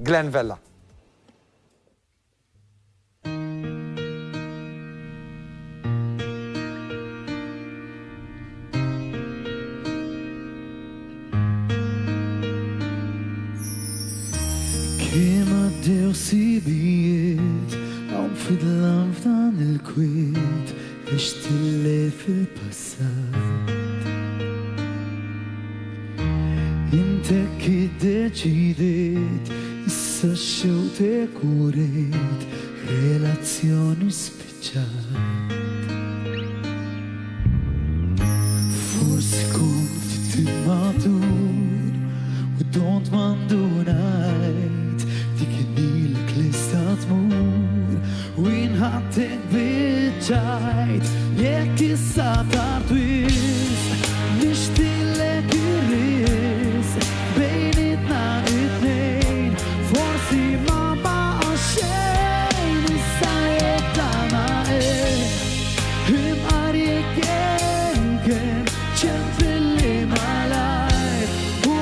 Glenn Vella. Kima Deus biet auf fidlam f'dan il-kwiet biex tillef il-passat. Intek iddeċidiet issa xewtek u rejt relazzjoni spiċċat. Forsi kont ftit matur u dont mandu ngħid dik inilek lista tmur u jinħattek biċċajt jekk issa tard wisq nixtieqlek irris bejnietna it-tnejn forsi ma baqa' xejn issa jekk tagħna imqar jekk kien ċempilli malajr u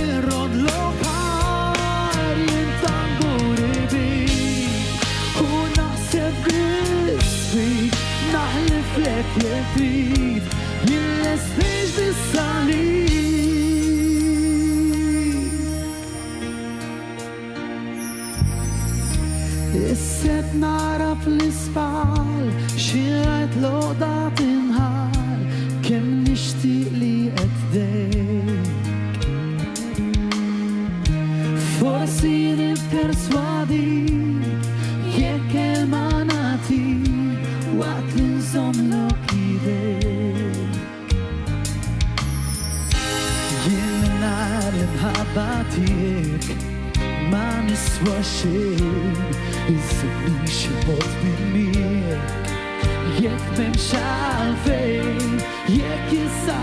il-rod lokal jintamburi bik u naħseb bisfik naħliflek jefid jillestix bis-salib. Isset nara fl-isbal xi rajt loqda tinħal kemm nixtieq li qed dejk. Forsi nipperswadik jekk kelma nagħtik waqt li nżommlok idejk. Jien mingħajr l-imħabba tiegħek ma niswa xejn iżidni xi mod minn miegħek jekk m'hemmx għalfejn jekk issa